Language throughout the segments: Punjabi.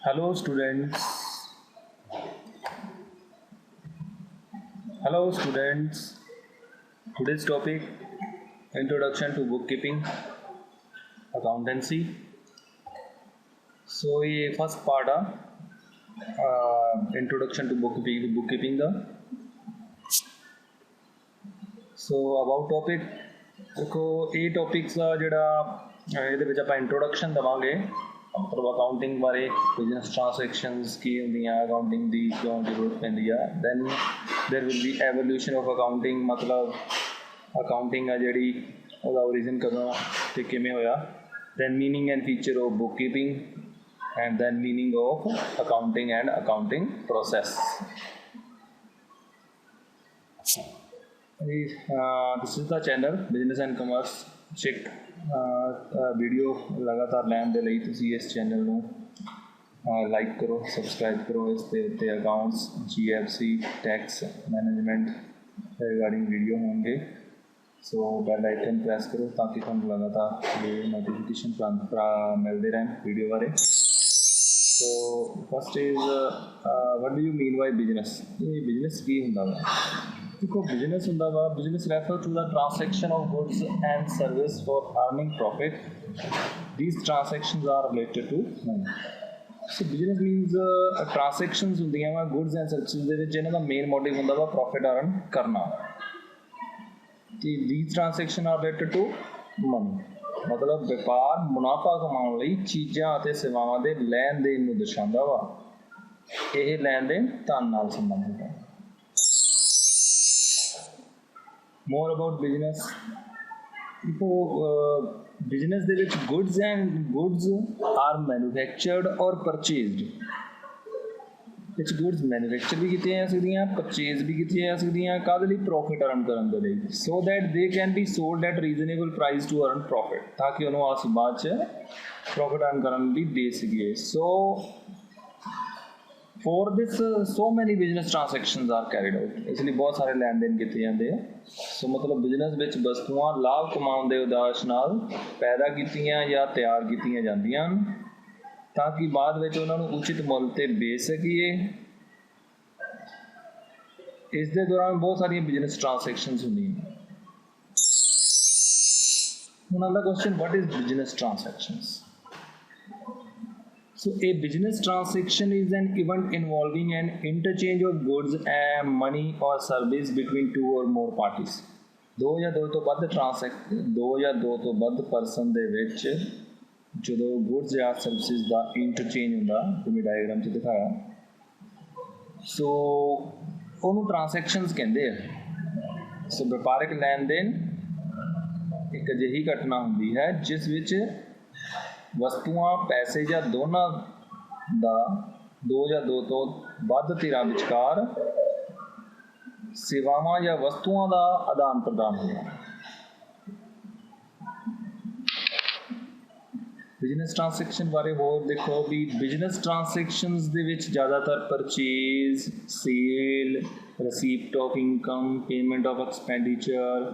Hello students. Hello students. Today's topic introduction to bookkeeping accountancy. So ये first part introduction to bookkeeping the so about topic देखो ਇਹ topics ਦਾ ਜਿਹੜਾ ਇਹਦੇ ਵਿੱਚ ਆਪਾਂ introduction ਦਵਾਂਗੇ ਮਤਲਬ ਅਕਾਊਂਟਿੰਗ ਬਾਰੇ ਬਿਜ਼ਨਸ ਟ੍ਰਾਂਜੈਕਸ਼ਨਸ ਕੀ ਹੁੰਦੀਆਂ ਅਕਾਊਂਟਿੰਗ ਦੀ ਕਿਉਂ ਜ਼ਰੂਰਤ ਪੈਂਦੀ ਆ then there will be evolution of accounting ਮਤਲਬ ਅਕਾਊਂਟਿੰਗ ਆ ਜਿਹੜੀ ਉਹਦਾ ਓਰੀਜਨ ਕਦੋਂ ਅਤੇ ਕਿਵੇਂ ਹੋਇਆ then meaning and feature of book keeping and then meaning of accounting and accounting process this is the channel business and commerce check video ਲਗਾਤਾਰ ਲੈਣ ਦੇ ਲਈ ਤੁਸੀਂ ਇਸ ਚੈਨਲ ਨੂੰ ਲਾਈਕ ਕਰੋ ਸਬਸਕ੍ਰਾਈਬ ਕਰੋ ਇਸ ਦੇ ਉੱਤੇ accounts GFC tax management regarding video ਹੋਣਗੇ ਸੋ ਬੈਲ ਆਈਕਨ ਪ੍ਰੈਸ ਕਰੋ ਤਾਂ ਕਿ ਤੁਹਾਨੂੰ ਲਗਾਤਾਰ ਇਹ ਨੋਟੀਫਿਕੇਸ਼ਨ ਮਿਲਦੇ ਰਹਿਣ ਵੀਡੀਓ ਬਾਰੇ so first is what do you mean by business ਇਹ ਬਿਜ਼ਨਸ ਕੀ ਹੁੰਦਾ ਵਾ देखो बिजनेस ਹੁੰਦਾ ਵਾ business refer to the transaction of goods and service for earning profit these transactions are related to money so business means transactions ਹੁੰਦੀਆਂ ਵਾ ਗੁੱਡਸ ਐਂਡ ਸਰਵਿਸਿਜ਼ ਦੇ ਵਿੱਚ ਇਹਨਾਂ ਦਾ ਮੇਨ ਮੋਟਿਵ ਹੁੰਦਾ ਵਾ ਪ੍ਰੋਫਿਟ ਅਰਨ ਕਰਨਾ ਤੇ these transactions are related to money ਮਤਲਬ ਵਪਾਰ ਮੁਨਾਫਾ ਕਮਾਉਣ ਲਈ ਚੀਜ਼ਾਂ ਅਤੇ ਸੇਵਾਵਾਂ ਦੇ ਲੈਣ ਦੇਣ ਨੂੰ ਦਰਸਾਉਂਦਾ ਵਾ ਇਹ ਲੈਣ ਦੇਣ ਧਨ ਨਾਲ ਸੰਬੰਧਿਤ ਹੈ more about business business ਦੇ ਵਿੱਚ goods are manufactured or purchased ਵਿੱਚ goods manufacture ਵੀ ਕੀਤੀਆਂ ਜਾ ਸਕਦੀਆਂ purchase ਵੀ ਕੀਤੀਆਂ ਜਾ ਸਕਦੀਆਂ ਕਾਹਦੇ ਲਈ profit earn ਕਰਨ ਦੇ ਲਈ so that they can be sold at reasonable price to earn profit ਤਾਂ ਕਿ ਉਹਨੂੰ ਅਸੀਂ ਬਾਅਦ 'ਚ profit earn ਕਰਨ ਲਈ ਦੇ ਸਕੀਏ so for this so many business transactions are carried out ਇਸ ਲਈ ਬਹੁਤ ਸਾਰੇ ਲੈਣ ਦੇਣ ਕੀਤੇ ਜਾਂਦੇ ਆ ਸੋ ਮਤਲਬ ਬਿਜ਼ਨਸ ਵਿੱਚ ਵਸਤੂਆਂ ਲਾਭ ਕਮਾਉਣ ਦੇ ਉਦੇਸ਼ ਨਾਲ ਪੈਦਾ ਕੀਤੀਆਂ ਜਾਂ ਤਿਆਰ ਕੀਤੀਆਂ ਜਾਂਦੀਆਂ ਹਨ ਤਾਂ ਕਿ ਬਾਅਦ ਵਿੱਚ ਉਹਨਾਂ ਨੂੰ ਉਚਿਤ ਮੁੱਲ 'ਤੇ ਵੇਚ ਸਕੀਏ ਇਸ ਦੇ ਦੌਰਾਨ ਬਹੁਤ ਸਾਰੀਆਂ ਬਿਜ਼ਨਸ ਟ੍ਰਾਂਜੈਕਸ਼ਨਸ ਹੁੰਦੀਆਂ ਹੁਣ ਆਉਂਦਾ question what is business transactions So a business transaction is an event involving an interchange of goods and money or service between two or more parties. ਦੋ ਜਾਂ ਦੋ ਤੋਂ ਵੱਧ ਪਰਸਨ ਦੇ ਵਿੱਚ ਜਦੋਂ ਗੁੱਡਸ ਜਾਂ ਸਰਵਿਸਿਜ਼ ਦਾ ਇੰਟਰਚੇਂਜ ਹੁੰਦਾ ਜਿਵੇਂ ਡਾਇਗਰਾਮ 'ਚ ਦਿਖਾਇਆ ਸੋ ਉਹਨੂੰ ਟ੍ਰਾਂਜੈਕਸ਼ਨਸ ਕਹਿੰਦੇ ਆ ਸੋ ਵਪਾਰਕ ਲੈਣ ਦੇਣ ਇੱਕ ਅਜਿਹੀ ਘਟਨਾ ਹੁੰਦੀ ਹੈ ਜਿਸ ਵਿੱਚ ਵਸਤੂਆਂ ਪੈਸੇ ਜਾਂ ਦੋਨਾਂ ਦਾ ਦੋ ਜਾਂ ਦੋ ਤੋਂ ਵੱਧ ਧਿਰਾਂ ਵਿਚਕਾਰ ਸੇਵਾਵਾਂ ਜਾਂ ਵਸਤੂਆਂ ਦਾ ਆਦਾਨ ਪ੍ਰਦਾਨ ਹੋਣਾ ਬਿਜ਼ਨਸ ਟ੍ਰਾਂਜੈਕਸ਼ਨ ਬਾਰੇ ਹੋਰ ਦੇਖੋ ਵੀ ਬਿਜ਼ਨਸ ਟ੍ਰਾਂਜੈਕਸ਼ਨਸ ਦੇ ਵਿੱਚ ਜ਼ਿਆਦਾਤਰ purchase sale receipt of income payment of expenditure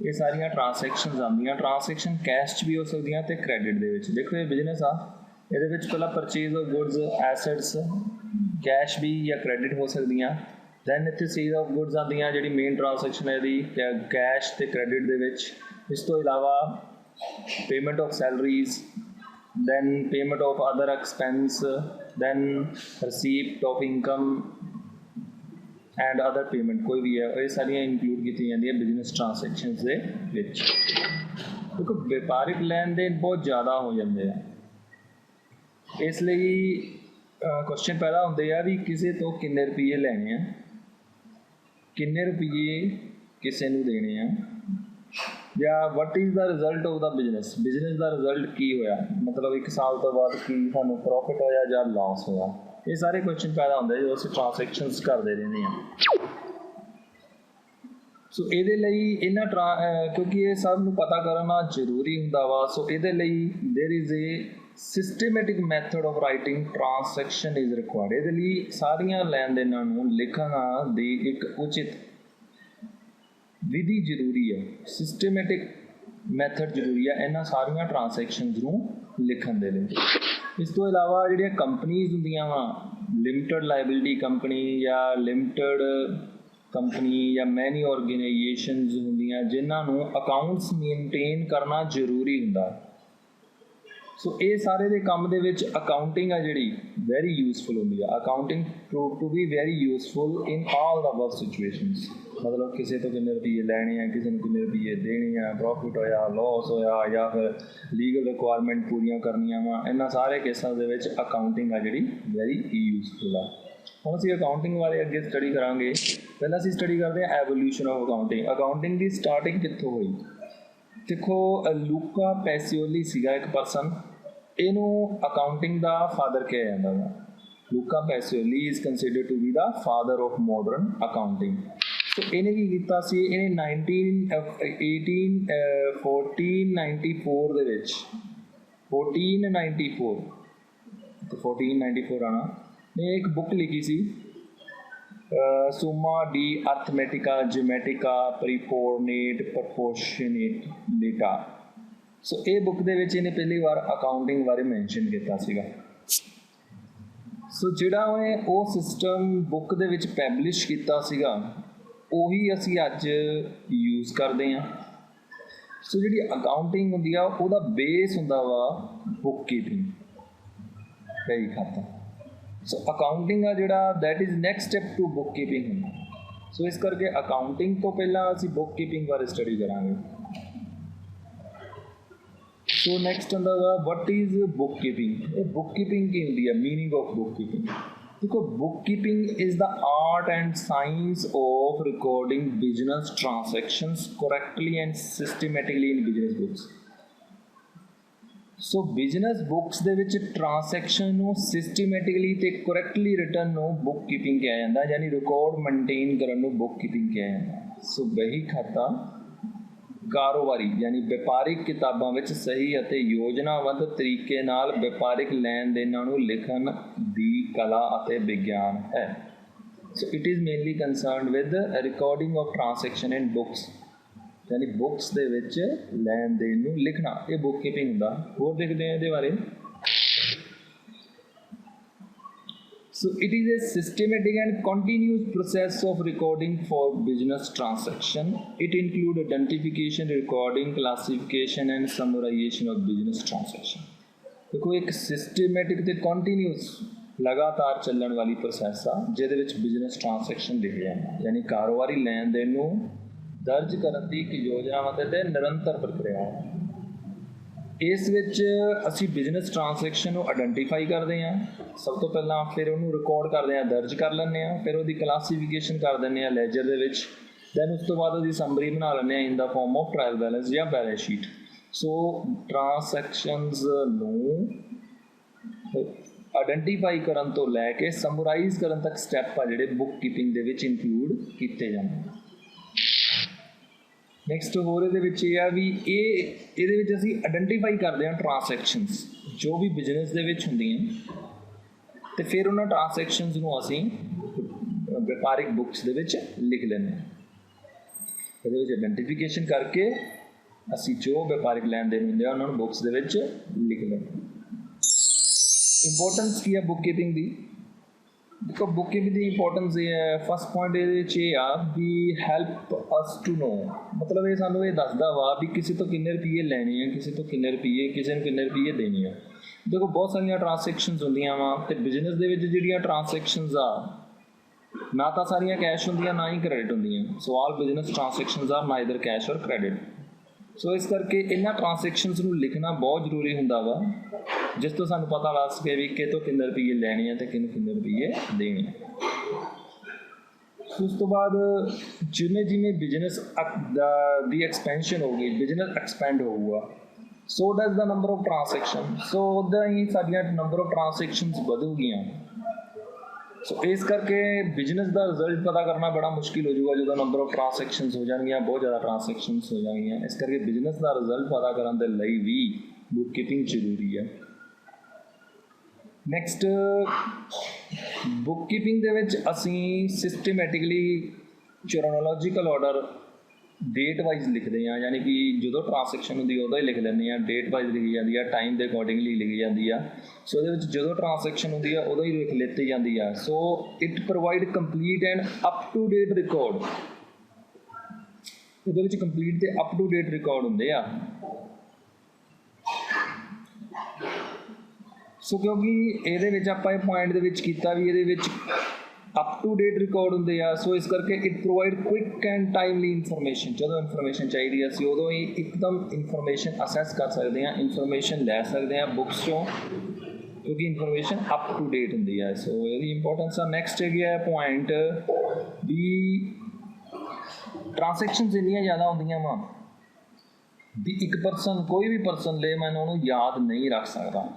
ਇਹ ਸਾਰੀਆਂ ਟ੍ਰਾਂਜੈਕਸ਼ਨਸ ਆਉਂਦੀਆਂ ਟ੍ਰਾਂਜੈਕਸ਼ਨ ਕੈਸ਼ 'ਚ ਵੀ ਹੋ ਸਕਦੀਆਂ ਅਤੇ ਕ੍ਰੈਡਿਟ ਦੇ ਵਿੱਚ ਦੇਖੋ ਇਹ ਬਿਜ਼ਨਸ ਆ ਇਹਦੇ ਵਿੱਚ ਪਹਿਲਾਂ purchase of goods assets cash ਵੀ ਜਾਂ ਕ੍ਰੈਡਿਟ ਹੋ ਸਕਦੀਆਂ ਦੈਨ ਇੱਥੇ ਸੇਲ ਆਫ ਗੁੱਡਸ ਆਉਂਦੀਆਂ ਜਿਹੜੀ ਮੇਨ ਟ੍ਰਾਂਜੈਕਸ਼ਨ ਹੈ ਇਹਦੀ ਕੈਸ਼ ਅਤੇ ਕ੍ਰੈਡਿਟ ਦੇ ਵਿੱਚ ਇਸ ਤੋਂ ਇਲਾਵਾ payment of salaries then payment of other expense then receipt of income and other payment ਕੋਈ ਵੀ ਹੈ ਇਹ ਸਾਰੀਆਂ ਇਨਕਲੂਡ ਕੀਤੀਆਂ ਜਾਂਦੀਆਂ ਬਿਜ਼ਨਸ ਟ੍ਰਾਂਜੈਕਸ਼ਨਸ ਦੇ ਵਿੱਚ ਕਿਉਂਕਿ ਵਪਾਰਿਕ ਲੈਣ ਦੇਣ ਬਹੁਤ ਜ਼ਿਆਦਾ ਹੋ ਜਾਂਦੇ ਆ ਇਸ ਲਈ ਕੁਐਸਚਨ ਪੈਦਾ ਹੁੰਦੇ ਆ ਵੀ ਕਿਸੇ ਤੋਂ ਕਿੰਨੇ ਰੁਪਈਏ ਲੈਣੇ ਆ ਕਿੰਨੇ ਰੁਪਈਏ ਕਿਸੇ ਨੂੰ ਦੇਣੇ ਆ ਜਾਂ what is the result of the business ਦਾ ਰਿਜ਼ਲਟ ਕੀ ਹੋਇਆ ਮਤਲਬ 1 ਸਾਲ ਤੋਂ ਬਾਅਦ ਕੀ ਸਾਨੂੰ ਪ੍ਰੋਫਿਟ ਹੋਇਆ ਜਾਂ ਲਾਸ ਹੋਇਆ ਇਹ ਸਾਰੇ ਕੁਐਸਚਨ ਪੈਦਾ ਹੁੰਦੇ ਜਦੋਂ ਅਸੀਂ ਟ੍ਰਾਂਜੈਕਸ਼ਨਸ ਕਰਦੇ ਰਹਿੰਦੇ ਹਾਂ ਸੋ ਇਹਦੇ ਲਈ ਇਹਨਾਂ ਕਿਉਂਕਿ ਇਹ ਸਭ ਨੂੰ ਪਤਾ ਕਰਨਾ ਜ਼ਰੂਰੀ ਹੁੰਦਾ ਵਾ ਸੋ ਇਹਦੇ ਲਈ there is a systematic method of writing transaction is required ਇਹਦੇ ਲਈ ਸਾਰੀਆਂ ਲੈਣ ਦੇਣਾਂ ਨੂੰ ਲਿਖਣ ਦੀ ਇੱਕ ਉਚਿਤ ਵਿਧੀ ਜ਼ਰੂਰੀ ਹੈ ਸਿਸਟੇਮੈਟਿਕ ਮੈਥਡ ਜ਼ਰੂਰੀ ਹੈ ਇਹਨਾਂ ਸਾਰੀਆਂ ਟ੍ਰਾਂਜੈਕਸ਼ਨਸ ਨੂੰ ਲਿਖਣ ਦੇ ਲਈ ਇਸ ਤੋਂ ਇਲਾਵਾ ਜਿਹੜੀਆਂ ਕੰਪਨੀਜ਼ ਹੁੰਦੀਆਂ ਵਾ ਲਿਮਟਿਡ ਲਾਇਬਿਲਿਟੀ ਕੰਪਨੀ ਜਾਂ ਲਿਮਟਿਡ ਕੰਪਨੀ ਜਾਂ ਮੈਨੀ ਆਰਗੇਨਾਈਜੇਸ਼ਨਸ ਹੁੰਦੀਆਂ ਜਿਨ੍ਹਾਂ ਨੂੰ ਅਕਾਊਂਟਸ ਮੇਨਟੇਨ ਕਰਨਾ ਜ਼ਰੂਰੀ ਹੁੰਦਾ। ਸੋ ਇਹ ਸਾਰੇ ਦੇ ਕੰਮ ਦੇ ਵਿੱਚ ਅਕਾਊਂਟਿੰਗ ਆ ਜਿਹੜੀ ਵੈਰੀ ਯੂਜ਼ਫੁਲ ਹੁੰਦੀ ਆ। Accounting prove to be very useful in all the above situations. ਮਤਲਬ ਕਿਸੇ ਤੋਂ ਕਿੰਨੇ ਰੁਪਈਏ ਲੈਣੇ ਆ, ਕਿਸੇ ਨੂੰ ਕਿੰਨੇ ਰੁਪਈਏ ਦੇਣੇ ਆ, ਪ੍ਰੋਫਿਟ ਹੋਇਆ, ਲੋਸ ਹੋਇਆ, ਜਾਂ ਫਿਰ ਲੀਗਲ ਰਿਕੁਆਇਰਮੈਂਟ ਪੂਰੀਆਂ ਕਰਨੀਆਂ ਵਾ, ਇਹਨਾਂ ਸਾਰੇ ਕੇਸਾਂ ਦੇ ਵਿੱਚ ਅਕਾਊਂਟਿੰਗ ਆ ਜਿਹੜੀ ਵੈਰੀ ਯੂਜ਼ਫੁਲ ਆ। ਹੁਣ ਅਸੀਂ ਅਕਾਊਂਟਿੰਗ ਬਾਰੇ ਅੱਗੇ ਸਟੱਡੀ ਕਰਾਂਗੇ। ਪਹਿਲਾਂ ਅਸੀਂ ਸਟੱਡੀ ਕਰਦੇ ਹਾਂ evolution of accounting. Accounting the starting ਕਿੱਥੋਂ ਹੋਈ? ਦੇਖੋ, ਲੂਕਾ ਪੈਸੀਓਲੀ ਸੀਗਾ ਇੱਕ ਪਰਸਨ, ਇਹਨੂੰ ਅਕਾਊਂਟਿੰਗ ਦਾ ਫਾਦਰ ਕਿਹਾ ਜਾਂਦਾ ਵਾ। Luca Pacioli is considered to be the father of modern accounting. So ਇਹਨੇ ਕੀ ਕੀਤਾ ਸੀ, ਇਹਨੇ 1494 ਦੇ ਵਿੱਚ 1494 ਆਣਾ ਨੇ ਇੱਕ ਬੁੱਕ ਲਿਖੀ ਸੀ, ਸੁਮਾ ਡੀ ਅਰਥਮੈਟਿਕਾ ਜਿਓਮੈਟਿਕਾ ਪ੍ਰੀਪੋਰਨੇਟ ਪ੍ਰਪੋਰਸ਼ਨੇਟ ਡੇਟਾ। ਸੋ ਇਹ ਬੁੱਕ ਦੇ ਵਿੱਚ ਇਹਨੇ ਪਹਿਲੀ ਵਾਰ ਅਕਾਊਂਟਿੰਗ ਬਾਰੇ ਮੈਂਸ਼ਨ ਕੀਤਾ ਸੀਗਾ। ਸੋ ਜਿਹੜਾ ਉਹਨੇ ਉਹ ਸਿਸਟਮ ਬੁੱਕ ਦੇ ਵਿੱਚ ਪਬਲਿਸ਼ ਕੀਤਾ ਸੀਗਾ ਉਹੀ ਅਸੀਂ ਅੱਜ ਯੂਜ਼ ਕਰਦੇ ਹਾਂ। ਸੋ ਜਿਹੜੀ ਅਕਾਊਂਟਿੰਗ ਹੁੰਦੀ ਆ ਉਹਦਾ ਬੇਸ ਹੁੰਦਾ ਵਾ ਬੁੱਕ ਕੀਪਿੰਗ, ਕਈ ਖਾਤਾ। ਸੋ ਅਕਾਊਂਟਿੰਗ ਆ ਜਿਹੜਾ that is next step to book keeping ਹੁੰਦਾ। ਸੋ ਇਸ ਕਰਕੇ ਅਕਾਊਂਟਿੰਗ ਤੋਂ ਪਹਿਲਾਂ ਅਸੀਂ ਬੁੱਕ ਕੀਪਿੰਗ ਬਾਰੇ ਸਟੱਡੀ ਕਰਾਂਗੇ। ਸੋ ਨੈਕਸਟ ਹੁੰਦਾ ਵਾ ਵਟ ਇਜ਼ ਬੁੱਕ ਕੀਪਿੰਗ। ਇਹ ਬੁੱਕ ਕੀਪਿੰਗ ਕੀ ਹੁੰਦੀ ਹੈ? Meaning of book keeping. ਦੇਖੋ, bookkeeping is the art and science of recording business transactions correctly and systematically in business books. So business books ਦੇ ਵਿੱਚ ਟ੍ਰਾਂਜੈਕਸ਼ਨ ਨੂੰ ਸਿਸਟਮੈਟਿਕਲੀ ਤੇ ਕਰੈਕਟਲੀ ਰਿਟਰਨ ਨੂੰ ਬੁੱਕ ਕੀਪਿੰਗ ਕਿਹਾ ਜਾਂਦਾ, ਯਾਨੀ ਰਿਕਾਰਡ ਮੇਨਟੇਨ ਕਰਨ ਨੂੰ ਬੁੱਕ ਕੀਪਿੰਗ ਕਿਹਾ ਜਾਂਦਾ। ਸੋ ਬਹੀ ਖਾਤਾ ਕਾਰੋਬਾਰੀ ਯਾਨੀ ਵਪਾਰਿਕ ਕਿਤਾਬਾਂ ਵਿੱਚ ਸਹੀ ਅਤੇ ਯੋਜਨਾਬੱਧ ਤਰੀਕੇ ਨਾਲ ਵਪਾਰਿਕ ਲੈਣ ਦੇਣਾਂ ਨੂੰ ਲਿਖਣ ਦੀ ਕਲਾ ਅਤੇ ਵਿਗਿਆਨ ਹੈ। So it is mainly concerned with recording of transaction in books, ਯਾਨੀ ਬੁੱਕਸ ਦੇ ਵਿੱਚ ਲੈਣ ਦੇਣ ਨੂੰ ਲਿਖਣਾ, ਇਹ ਬੁੱਕ ਕੀਪਿੰਗ ਹੁੰਦਾ। ਹੋਰ ਦੇਖਦੇ ਹਾਂ ਇਹਦੇ ਬਾਰੇ। So it is a systematic and continuous process of recording for business transaction. It includes identification, recording, classification and summarization of business transaction. देखो, एक systematic ਤੇ continuous ਲਗਾਤਾਰ ਚੱਲਣ ਵਾਲੀ ਪ੍ਰੋਸੈਸ ਆ ਜਿਹਦੇ ਵਿੱਚ ਬਿਜ਼ਨਸ ਟ੍ਰਾਂਜੈਕਸ਼ਨ ਲਿਖੇ ਜਾਂਦੇ, ਯਾਨੀ ਕਾਰੋਬਾਰੀ ਲੈਣ ਦੇਣ ਨੂੰ ਦਰਜ ਕਰਨ ਦੀ ਇੱਕ ਯੋਜਨਾਬੱਧ ਤੇ ਨਿਰੰਤਰ ਪ੍ਰਕਿਰਿਆ ਹੈ। ਇਸ ਵਿੱਚ ਅਸੀਂ ਬਿਜ਼ਨਸ ਟ੍ਰਾਂਜੈਕਸ਼ਨ ਨੂੰ ਆਇਡੈਂਟੀਫਾਈ ਕਰਦੇ ਹਾਂ ਸਭ ਤੋਂ ਪਹਿਲਾਂ, ਫਿਰ ਉਹਨੂੰ ਰਿਕਾਰਡ ਕਰਦੇ ਹਾਂ, ਦਰਜ ਕਰ ਲੈਂਦੇ ਹਾਂ, ਫਿਰ ਉਹਦੀ ਕਲਾਸੀਫਿਕੇਸ਼ਨ ਕਰ ਦਿੰਦੇ ਹਾਂ ਲੈਜਰ ਦੇ ਵਿੱਚ, ਦੈਨ ਉਸ ਤੋਂ ਬਾਅਦ ਉਹਦੀ ਸਮਰੀ ਬਣਾ ਲੈਂਦੇ ਹਾਂ ਇਨ ਦਾ ਫਾਰਮ ਆਫ ਟ੍ਰਾਇਲ ਬੈਲੈਂਸ ਜਾਂ ਬੈਲੈਂਸ ਸ਼ੀਟ। ਸੋ ਟ੍ਰਾਂਜੈਕਸ਼ਨਸ ਨੂੰ ਆਇਡੈਂਟੀਫਾਈ ਕਰਨ ਤੋਂ ਲੈ ਕੇ ਸਮਰਾਈਜ਼ ਕਰਨ ਤੱਕ ਸਟੈਪ ਆ ਜਿਹੜੇ ਬੁੱਕ ਕੀਪਿੰਗ ਦੇ ਵਿੱਚ ਇਨਕਲੂਡ ਕੀਤੇ ਜਾਂਦੇ। ਨੈਕਸਟ ਹੋਰ ਇਹਦੇ ਵਿੱਚ ਇਹ ਆ ਵੀ ਇਹਦੇ ਵਿੱਚ ਅਸੀਂ ਆਇਡੈਂਟੀਫਾਈ ਕਰਦੇ ਹਾਂ ਟ੍ਰਾਂਜੈਕਸ਼ਨਸ ਜੋ ਵੀ ਬਿਜ਼ਨਸ ਦੇ ਵਿੱਚ ਹੁੰਦੀਆਂ, ਅਤੇ ਫਿਰ ਉਹਨਾਂ ਟ੍ਰਾਂਜੈਕਸ਼ਨਸ ਨੂੰ ਅਸੀਂ ਵਪਾਰਿਕ ਬੁੱਕਸ ਦੇ ਵਿੱਚ ਲਿਖ ਲੈਂਦੇ ਹਾਂ। ਇਹਦੇ ਵਿੱਚ ਆਇਡੈਂਟੀਫਿਕੇਸ਼ਨ ਕਰਕੇ ਅਸੀਂ ਜੋ ਵਪਾਰਿਕ ਲੈਣ ਦੇਣ ਹੁੰਦੇ ਆ ਉਹਨਾਂ ਨੂੰ ਬੁੱਕਸ ਦੇ ਵਿੱਚ ਲਿਖ ਲੈਂਦੇ ਹਾਂ। ਇੰਪੋਰਟੈਂਸ ਕੀ ਹੈ ਬੁੱਕ ਕੀਪਿੰਗ ਦੀ? ਦੇਖੋ, ਬੁੱਕ ਕੀਪਿੰਗ ਦੀ ਇੰਪੋਰਟੈਂਸ ਇਹ ਹੈ, ਫਸਟ ਪੁਆਇੰਟ ਇਹਦੇ ਵਿੱਚ ਇਹ ਆ ਵੀ ਹੈਲਪ ਅਸ ਟੂ ਨੋ, ਮਤਲਬ ਇਹ ਸਾਨੂੰ ਇਹ ਦੱਸਦਾ ਵਾ ਵੀ ਕਿਸੇ ਤੋਂ ਕਿੰਨੇ ਰੁਪਈਏ ਲੈਣੇ ਆ, ਕਿਸੇ ਤੋਂ ਕਿੰਨੇ ਰੁਪਈਏ, ਕਿਸੇ ਨੂੰ ਕਿੰਨੇ ਰੁਪਈਏ ਦੇਣੇ ਆ। ਦੇਖੋ, ਬਹੁਤ ਸਾਰੀਆਂ ਟ੍ਰਾਂਜੈਕਸ਼ਨਸ ਹੁੰਦੀਆਂ ਵਾ ਅਤੇ ਬਿਜ਼ਨਸ ਦੇ ਵਿੱਚ ਜਿਹੜੀਆਂ ਟ੍ਰਾਂਜੈਕਸ਼ਨਸ ਆ ਨਾ ਤਾਂ ਸਾਰੀਆਂ ਕੈਸ਼ ਹੁੰਦੀਆਂ ਨਾ ਹੀ ਕ੍ਰੈਡਿਟ ਹੁੰਦੀਆਂ। ਸੋ ਆਲ business transactions R neither cash ਔਰ ਕ੍ਰੈਡਿਟ। ਸੋ ਇਸ ਕਰਕੇ ਇਹਨਾਂ ਟ੍ਰਾਂਜੈਕਸ਼ਨਸ ਨੂੰ ਲਿਖਣਾ ਬਹੁਤ ਜ਼ਰੂਰੀ ਹੁੰਦਾ ਵਾ, ਜਿਸ ਤੋਂ ਸਾਨੂੰ ਪਤਾ ਲੱਗ ਸਕੇ ਵੀ ਕਿਤੋਂ ਕਿੰਨੇ ਰੁਪਈਏ ਲੈਣੇ ਆ ਅਤੇ ਕਿਹਨੂੰ ਕਿੰਨੇ ਰੁਪਈਏ ਦੇਣੇ ਆ। ਉਸ ਤੋਂ ਬਾਅਦ ਜਿਵੇਂ ਜਿਵੇਂ ਬਿਜ਼ਨਸ ਦੀ ਐਕਸਪੈਂਸ਼ਨ ਹੋਊਗੀ, ਬਿਜ਼ਨਸ ਐਕਸਪੈਂਡ ਹੋਊਗਾ, so does the number of transaction. So ਉੱਦਾਂ ਹੀ ਸਾਡੀਆਂ ਨੰਬਰ ਆਫ ਟ੍ਰਾਂਜੈਕਸ਼ਨਸ ਵਧੂਗੀਆਂ। ਸੋ ਇਸ ਕਰਕੇ ਬਿਜ਼ਨਸ ਦਾ ਰਿਜ਼ਲਟ ਪਤਾ ਕਰਨਾ ਬੜਾ ਮੁਸ਼ਕਿਲ ਹੋ ਜਾਊਗਾ ਜਦੋਂ ਨੰਬਰ ਆਫ ਟ੍ਰਾਂਜੈਕਸ਼ਨਸ ਹੋ ਜਾਣਗੀਆਂ, ਬਹੁਤ ਜ਼ਿਆਦਾ ਟ੍ਰਾਂਜੈਕਸ਼ਨਸ ਹੋ ਜਾਣਗੀਆਂ। ਇਸ ਕਰਕੇ ਬਿਜ਼ਨਸ ਦਾ ਰਿਜ਼ਲਟ ਪਤਾ ਕਰਨ ਦੇ ਲਈ ਵੀ ਬੁੱਕ ਕੀਪਿੰਗ ਜ਼ਰੂਰੀ ਹੈ। ਨੈਕਸਟ, ਬੁੱਕ ਕੀਪਿੰਗ ਦੇ ਵਿੱਚ ਅਸੀਂ ਸਿਸਟਮੈਟਿਕਲੀ ਚਰੋਨੋਲੋਜੀਕਲ ਆਰਡਰ ਡੇਟ ਵਾਈਜ਼ ਲਿਖਦੇ ਹਾਂ, ਯਾਨੀ ਕਿ ਜਦੋਂ ਟ੍ਰਾਂਸੈਕਸ਼ਨ ਹੁੰਦੀ ਉਦੋਂ ਹੀ ਲਿਖ ਲੈਂਦੇ ਹਾਂ, ਡੇਟ ਵਾਈਜ਼ ਲਿਖੀ ਜਾਂਦੀ ਆ, ਟਾਈਮ ਦੇ ਅਕੋਰਡਿੰਗਲੀ ਲਿਖੀ ਜਾਂਦੀ ਆ। ਸੋ ਇਹਦੇ ਵਿੱਚ ਜਦੋਂ ਟ੍ਰਾਂਸੈਕਸ਼ਨ ਹੁੰਦੀ ਆ ਉਦੋਂ ਹੀ ਲਿਖ ਲਿੱਤੀ ਜਾਂਦੀ ਆ। So it provide complete and up to date record. ਇਹਦੇ ਵਿੱਚ ਕੰਪਲੀਟ ਤੇ ਅਪ ਟੂ ਡੇਟ ਰਿਕਾਰਡ ਹੁੰਦੇ ਆ। ਸੋ ਕਿਉਂਕਿ ਇਹਦੇ ਵਿੱਚ ਆਪਾਂ ਇਹ ਪੁਆਇੰਟ ਦੇ ਵਿੱਚ ਕੀਤਾ ਵੀ ਇਹਦੇ ਵਿੱਚ ਅਪ ਟੂ ਡੇਟ ਰਿਕਾਰਡ ਹੁੰਦੇ ਆ, ਸੋ ਇਸ ਕਰਕੇ it provide quick and timely information. ਜਦੋਂ ਇਨਫੋਰਮੇਸ਼ਨ ਚਾਹੀਦੀ ਅਸੀਂ ਉਦੋਂ ਹੀ ਇੱਕਦਮ ਇਨਫੋਰਮੇਸ਼ਨ ਅਸੈਸ ਕਰ ਸਕਦੇ ਹਾਂ, ਇਨਫੋਰਮੇਸ਼ਨ ਲੈ ਸਕਦੇ ਹਾਂ ਬੁੱਕਸ 'ਚੋਂ, ਕਿਉਂਕਿ ਇਨਫੋਰਮੇਸ਼ਨ ਅਪ ਟੂ ਡੇਟ ਹੁੰਦੀ ਹੈ। ਸੋ ਇਹਦੀ ਇੰਪੋਰਟੈਂਸ ਆ। ਨੈਕਸਟ ਹੈਗੀ ਹੈ ਪੁਆਇੰਟ ਵੀ ਟ੍ਰਾਂਸੈਕਸ਼ਨਸ ਇੰਨੀਆਂ ਜ਼ਿਆਦਾ ਹੁੰਦੀਆਂ ਵਾ ਵੀ ਇੱਕ ਪਰਸਨ ਕੋਈ ਵੀ ਪਰਸਨ ਲੈ ਮੈਨੂੰ ਉਹਨੂੰ ਯਾਦ ਨਹੀਂ ਰੱਖ ਸਕਦਾ।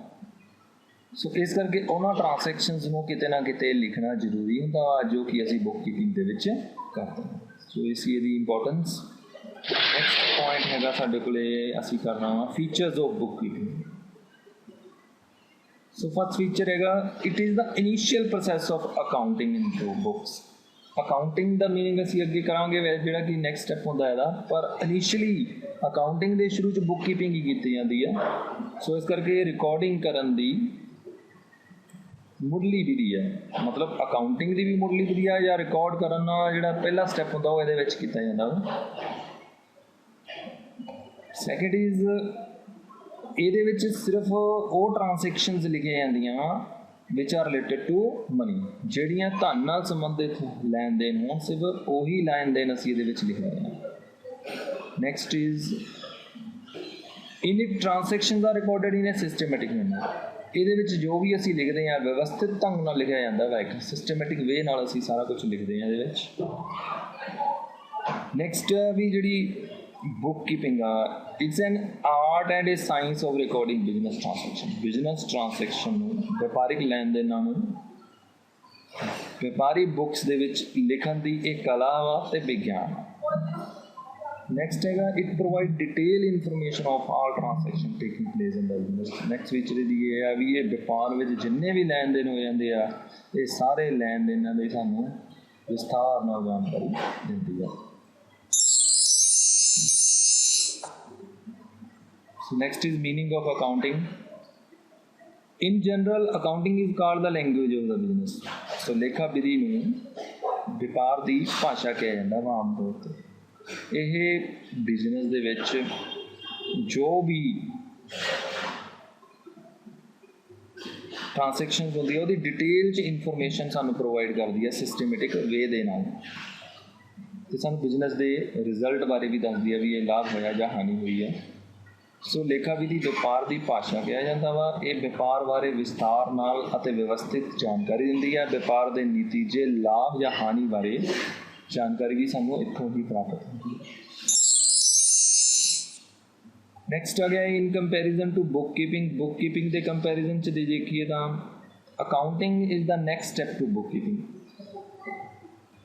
ਸੋ ਇਸ ਕਰਕੇ ਉਹਨਾਂ ਟ੍ਰਾਂਸੈਕਸ਼ਨਸ ਨੂੰ ਕਿਤੇ ਨਾ ਕਿਤੇ ਲਿਖਣਾ ਜ਼ਰੂਰੀ ਹੁੰਦਾ ਵਾ, ਜੋ ਕਿ ਅਸੀਂ ਬੁੱਕ ਕੀਪਿੰਗ ਦੇ ਵਿੱਚ ਕਰਦੇ ਹਾਂ। ਸੋ ਇਸ ਇਹਦੀ ਇੰਪੋਰਟੈਂਸ। ਨੈਕਸਟ ਪੁਆਇੰਟ ਹੈਗਾ ਸਾਡੇ ਕੋਲੇ, ਅਸੀਂ ਕਰਨਾ ਵਾ features of book keeping. So first feature ਹੈਗਾ it is the initial process of accounting into books. Accounting ਦਾ ਮੀਨਿੰਗ ਅਸੀਂ ਅੱਗੇ ਕਰਾਂਗੇ ਜਿਹੜਾ ਕਿ ਨੈਕਸਟ ਸਟੈਪ ਹੁੰਦਾ ਇਹਦਾ, ਪਰ ਇਨੀਸ਼ੀਅਲੀ ਅਕਾਊਂਟਿੰਗ ਦੇ ਸ਼ੁਰੂ 'ਚ ਬੁੱਕ ਕੀਪਿੰਗ ਹੀ ਕੀਤੀ ਜਾਂਦੀ ਹੈ। ਸੋ ਇਸ ਕਰਕੇ ਰਿਕਾਰਡਿੰਗ ਕਰਨ ਦੀ ਮੁੱਢਲੀ ਵਿਧੀ ਹੈ, ਮਤਲਬ ਅਕਾਊਂਟਿੰਗ ਦੀ ਵੀ ਮੁੱਢਲੀ ਵਿਧੀ ਆ ਜਾਂ ਰਿਕਾਰਡ ਕਰਨ ਦਾ ਜਿਹੜਾ ਪਹਿਲਾ ਸਟੈਪ ਹੁੰਦਾ ਉਹ ਇਹਦੇ ਵਿੱਚ ਕੀਤਾ ਜਾਂਦਾ ਵਾ। ਸੈਕਿੰਡ ਇਜ਼ ਇਹਦੇ ਵਿੱਚ ਸਿਰਫ ਉਹ ਟ੍ਰਾਂਸੈਕਸ਼ਨਸ ਲਿਖੀਆਂ ਜਾਂਦੀਆਂ ਵਿਚ ਆਰ ਰਿਲੇਟਡ ਟੂ ਮਨੀ, ਜਿਹੜੀਆਂ ਧਨ ਨਾਲ ਸੰਬੰਧਿਤ ਲੈਣ ਦੇਣ ਹੋਣ, ਸਿਰਫ ਉਹੀ ਲੈਣ ਦੇਣ ਅਸੀਂ ਇਹਦੇ ਵਿੱਚ ਲਿਖਦੇ ਹਾਂ। Next is in it transactions are recorded in a systematic manner. ਇਹਦੇ ਵਿੱਚ ਜੋ ਵੀ ਅਸੀਂ ਲਿਖਦੇ ਹਾਂ ਵਿਵਸਥਿਤ ਢੰਗ ਨਾਲ ਲਿਖਿਆ ਜਾਂਦਾ ਵਾ, ਇੱਕ ਸਿਸਟਮੈਟਿਕ ਵੇ ਨਾਲ ਅਸੀਂ ਸਾਰਾ ਕੁਝ ਲਿਖਦੇ ਹਾਂ ਇਹਦੇ ਵਿੱਚ। ਨੈਕਸਟ ਵੀ ਜਿਹੜੀ ਬੁੱਕ ਕੀਪਿੰਗ ਆ, it's N art and A science of recording business transaction. Business transaction ਨੂੰ, ਵਪਾਰਿਕ ਲੈਣ ਦੇਣਾਂ ਨੂੰ ਵਪਾਰੀ ਬੁੱਕਸ ਦੇ ਵਿੱਚ ਲਿਖਣ ਦੀ ਇਹ ਕਲਾ ਵਾ ਅਤੇ ਵਿਗਿਆਨ। ਨੈਕਸਟ ਹੈਗਾ it provide detail information of all transaction taking place in the business. Next feature ਇਹਦੀ ਇਹ ਆ ਵੀ ਇਹ ਵਪਾਰ ਵਿੱਚ ਜਿੰਨੇ ਵੀ ਲੈਣ ਦੇਣ ਹੋ ਜਾਂਦੇ ਆ, ਇਹ ਸਾਰੇ ਲੈਣ ਦੇਣਾਂ ਦੀ ਸਾਨੂੰ ਵਿਸਥਾਰ ਨਾਲ ਜਾਣਕਾਰੀ ਦਿੰਦੀ ਆ। So next is meaning of accounting. In general, accounting is called the language of the business. So ਲੇਖਾ ਵਿਧੀ ਨੂੰ ਵਪਾਰ ਦੀ ਭਾਸ਼ਾ ਕਿਹਾ ਜਾਂਦਾ ਵਾ ਆਮ ਤੌਰ 'ਤੇ। ਇਹ ਬਿਜ਼ਨਸ ਦੇ ਵਿੱਚ ਜੋ ਵੀ ਟ੍ਰਾਂਸੈਕਸ਼ਨਸ ਹੁੰਦੀ ਹੈ ਉਹਦੀ ਡਿਟੇਲ 'ਚ ਇਨਫੋਰਮੇਸ਼ਨ ਸਾਨੂੰ ਪ੍ਰੋਵਾਈਡ ਕਰਦੀ ਹੈ ਸਿਸਟਮੈਟਿਕ ਵੇ ਦੇ ਨਾਲ, ਅਤੇ ਸਾਨੂੰ ਬਿਜ਼ਨਸ ਦੇ ਰਿਜ਼ਲਟ ਬਾਰੇ ਵੀ ਦੱਸਦੀ ਹੈ ਵੀ ਇਹ ਲਾਭ ਹੋਇਆ ਜਾਂ ਹਾਨੀ ਹੋਈ ਹੈ। ਸੋ ਲੇਖਾ ਵਿਧੀ ਵਪਾਰ ਦੀ ਭਾਸ਼ਾ ਕਿਹਾ ਜਾਂਦਾ ਵਾ। ਇਹ ਵਪਾਰ ਬਾਰੇ ਵਿਸਥਾਰ ਨਾਲ ਅਤੇ ਵਿਵਸਥਿਤ ਜਾਣਕਾਰੀ ਦਿੰਦੀ ਹੈ। ਵਪਾਰ ਦੇ ਨਤੀਜੇ, ਲਾਭ ਜਾਂ ਹਾਨੀ ਬਾਰੇ ਜਾਣਕਾਰੀ ਵੀ ਸਾਨੂੰ ਇੱਥੋਂ ਹੀ ਪ੍ਰਾਪਤ ਹੁੰਦੀ ਹੈ। ਨੈਕਸਟ ਆ ਗਿਆ in comparison to book keeping. Bookkeeping ਦੇ ਕੰਪੈਰੀਜ਼ਨ 'ਚ ਦੇ ਦੇਖੀਏ ਤਾਂ accounting is the next step to book keeping.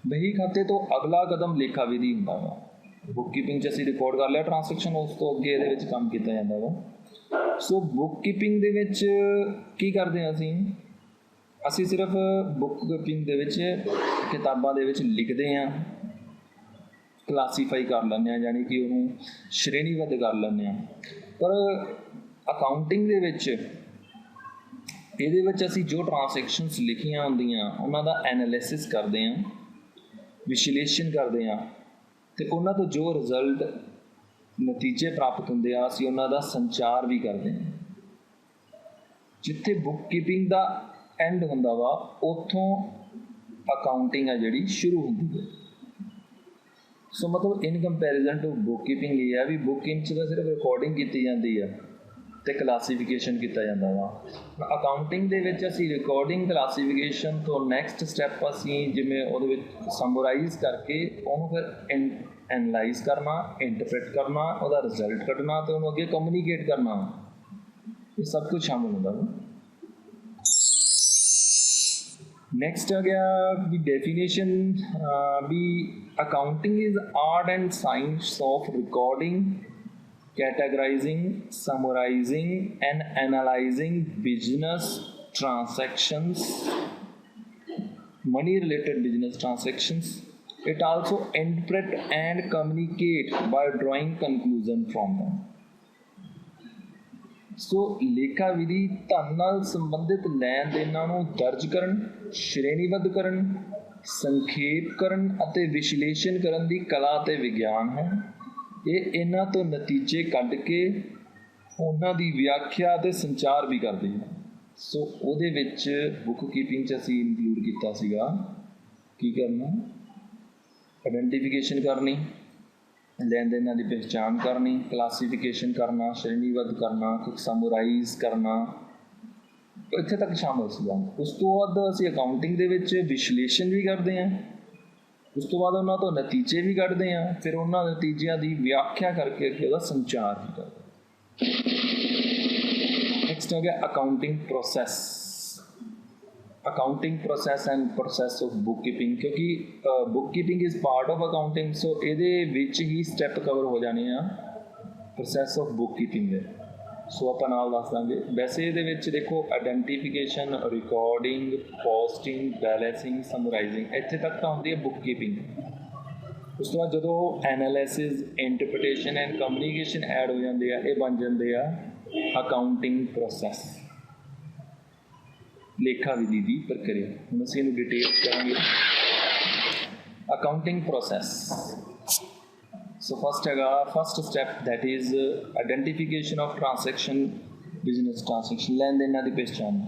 ਵਹੀ ਖਾਤੇ ਤੋਂ ਅਗਲਾ ਕਦਮ ਲੇਖਾ ਵਿਧੀ ਹੁੰਦਾ ਵਾ। ਬੁੱਕ ਕੀਪਿੰਗ 'ਚ ਅਸੀਂ ਰਿਕਾਰਡ ਕਰ ਲਿਆ ਟ੍ਰਾਂਸੈਕਸ਼ਨ, ਉਸ ਤੋਂ ਅੱਗੇ ਇਹਦੇ ਵਿੱਚ ਕੰਮ ਕੀਤਾ ਜਾਂਦਾ ਵਾ। ਸੋ ਬੁੱਕ ਕੀਪਿੰਗ ਦੇ ਵਿੱਚ ਕੀ ਕਰਦੇ ਹਾਂ ਅਸੀਂ ਸਿਰਫ ਬੁੱਕ ਕੀਪਿੰਗ ਦੇ ਵਿੱਚ ਕਿਤਾਬਾਂ ਦੇ ਵਿੱਚ ਲਿਖਦੇ ਹਾਂ, ਕਲਾਸੀਫਾਈ ਕਰ ਲੈਂਦੇ ਹਾਂ, ਯਾਨੀ ਕਿ ਉਹਨੂੰ ਸ਼੍ਰੇਣੀਬੱਧ ਕਰ ਲੈਂਦੇ ਹਾਂ। ਪਰ ਅਕਾਊਂਟਿੰਗ ਦੇ ਵਿੱਚ ਇਹਦੇ ਵਿੱਚ ਅਸੀਂ ਜੋ ਟ੍ਰਾਂਸੈਕਸ਼ਨਸ ਲਿਖੀਆਂ ਹੁੰਦੀਆਂ ਉਹਨਾਂ ਦਾ ਐਨਾਲਿਸਿਸ ਕਰਦੇ ਹਾਂ, ਵਿਸ਼ਲੇਸ਼ਣ ਕਰਦੇ ਹਾਂ, ਅਤੇ ਉਹਨਾਂ ਤੋਂ ਜੋ ਰਿਜ਼ਲਟ ਨਤੀਜੇ ਪ੍ਰਾਪਤ ਹੁੰਦੇ ਆ ਅਸੀਂ ਉਹਨਾਂ ਦਾ ਸੰਚਾਰ ਵੀ ਕਰਦੇ ਹਾਂ। ਜਿੱਥੇ ਬੁੱਕ ਕੀਪਿੰਗ ਦਾ ਐਂਡ ਹੁੰਦਾ ਵਾ ਉੱਥੋਂ ਅਕਾਊਂਟਿੰਗ ਆ ਜਿਹੜੀ ਸ਼ੁਰੂ ਹੁੰਦੀ ਹੈ। ਸੋ ਮਤਲਬ ਇਨ ਕੰਪੈਰੀਜ਼ਨ ਟੂ ਬੁੱਕ ਕੀਪਿੰਗ ਇਹ ਆ ਵੀ ਬੁੱਕਿੰਗ 'ਚ ਤਾਂ ਸਿਰਫ ਰਿਕਾਰਡਿੰਗ ਕੀਤੀ ਜਾਂਦੀ ਆ ਅਤੇ ਕਲਾਸੀਫਿਕੇਸ਼ਨ ਕੀਤਾ ਜਾਂਦਾ ਵਾ। ਅਕਾਊਂਟਿੰਗ ਦੇ ਵਿੱਚ ਅਸੀਂ ਰਿਕਾਰਡਿੰਗ, ਕਲਾਸੀਫਿਕੇਸ਼ਨ ਤੋਂ ਨੈਕਸਟ ਸਟੈਪ ਅਸੀਂ ਜਿਵੇਂ ਉਹਦੇ ਵਿੱਚ ਸਮਰਾਈਜ਼ ਕਰਕੇ ਉਹਨੂੰ ਫਿਰ ਐਨਲਾਈਜ਼ ਕਰਨਾ, ਇੰਟਰਪ੍ਰੇਟ ਕਰਨਾ, ਉਹਦਾ ਰਿਜ਼ਲਟ ਕੱਢਣਾ ਅਤੇ ਉਹਨੂੰ ਅੱਗੇ ਕਮਿਊਨੀਕੇਟ ਕਰਨਾ, ਇਹ ਸਭ ਕੁਝ ਸ਼ਾਮਿਲ ਹੁੰਦਾ ਵਾ। ਨੈਕਸਟ ਆ ਗਿਆ ਵੀ ਡੈਫੀਨੇਸ਼ਨ ਵੀ accounting is art and science of recording, categorizing, summarizing and analyzing business transactions, money related business transactions. It also interpret and communicate by drawing conclusion from them. ਸੋ ਲੇਖਾ ਵਿਧੀ ਧਨ ਨਾਲ ਸੰਬੰਧਿਤ ਲੈਣ ਦੇਣਾਂ ਨੂੰ ਦਰਜ ਕਰਨ, ਸ਼੍ਰੇਣੀਬੱਧ ਕਰਨ, ਸੰਖੇਪ ਕਰਨ ਅਤੇ ਵਿਸ਼ਲੇਸ਼ਣ ਕਰਨ ਦੀ ਕਲਾ ਅਤੇ ਵਿਗਿਆਨ ਹੈ। ਇਹ ਇਹਨਾਂ ਤੋਂ ਨਤੀਜੇ ਕੱਢ ਕੇ ਉਹਨਾਂ ਦੀ ਵਿਆਖਿਆ ਅਤੇ ਸੰਚਾਰ ਵੀ ਕਰਦੇ ਹਨ। ਸੋ ਉਹਦੇ ਵਿੱਚ ਬੁੱਕ ਕੀਪਿੰਗ 'ਚ ਅਸੀਂ ਇਨਕਲੂਡ ਕੀਤਾ ਸੀਗਾ ਕੀ ਕਰਨਾ, ਆਇਡੈਂਟੀਫਿਕੇਸ਼ਨ ਕਰਨੀ, ਲੈਣ ਦੇਣਾਂ ਦੀ ਪਹਿਚਾਣ ਕਰਨੀ, ਕਲਾਸੀਫਿਕੇਸ਼ਨ ਕਰਨਾ, ਸ਼੍ਰੇਣੀਬੱਧ ਕਰਨਾ, ਸਮਰਾਈਜ਼ ਕਰਨਾ, ਇੱਥੇ ਤੱਕ ਸ਼ਾਮਲ ਸੀਗਾ। ਉਸ ਤੋਂ ਬਾਅਦ ਅਸੀਂ ਅਕਾਊਂਟਿੰਗ ਦੇ ਵਿੱਚ ਵਿਸ਼ਲੇਸ਼ਣ ਵੀ ਕਰਦੇ ਹਾਂ, ਉਸ ਤੋਂ ਬਾਅਦ ਉਹਨਾਂ ਤੋਂ ਨਤੀਜੇ ਵੀ ਕੱਢਦੇ ਹਾਂ, ਫਿਰ ਉਹਨਾਂ ਨਤੀਜਿਆਂ ਦੀ ਵਿਆਖਿਆ ਕਰਕੇ ਅੱਗੇ ਉਹਦਾ ਸੰਚਾਰ ਵੀ ਕਰਦੇ ਹਾਂ। ਨੈਕਸਟ ਹੋ ਗਿਆ accounting process. Accounting process and process of book keeping, ਕਿਉਂਕਿ bookkeeping is part of accounting, so ਇਹਦੇ ਵਿੱਚ ਹੀ ਸਟੈਪ ਕਵਰ ਹੋ ਜਾਣੇ ਆ ਪ੍ਰੋਸੈਸ ਆਫ ਬੁੱਕ ਕੀਪਿੰਗ ਦੇ। ਸੋ ਆਪਾਂ ਨਾਲ ਦੱਸ ਦਾਂਗੇ। ਵੈਸੇ ਇਹਦੇ ਵਿੱਚ ਦੇਖੋ ਆਇਡੈਂਟੀਫਿਕੇਸ਼ਨ, ਰਿਕਾਰਡਿੰਗ, ਪੋਸਟਿੰਗ, ਬੈਲੈਂਸਿੰਗ, ਸਮਰਾਈਜ਼ਿੰਗ, ਇੱਥੇ ਤੱਕ ਤਾਂ ਹੁੰਦੀ ਹੈ ਬੁੱਕ ਕੀਪਿੰਗ। ਉਸ ਤੋਂ ਬਾਅਦ ਜਦੋਂ analysis, interpretation and communication add ਹੋ ਜਾਂਦੇ ਆ, ਇਹ ਬਣ ਜਾਂਦੇ ਆ ਅਕਾਊਂਟਿੰਗ ਪ੍ਰੋਸੈਸ, ਲੇਖਾ ਵਿਧੀ ਦੀ ਪ੍ਰਕਿਰਿਆ। ਹੁਣ ਅਸੀਂ ਇਹਨੂੰ ਡਿਟੇਲ ਕਰਾਂਗੇ। Accounting process. So first step that is identification of transaction, business transaction, ਲੈਣ ਦੇਣ ਦੀ ਪਹਿਚਾਣ।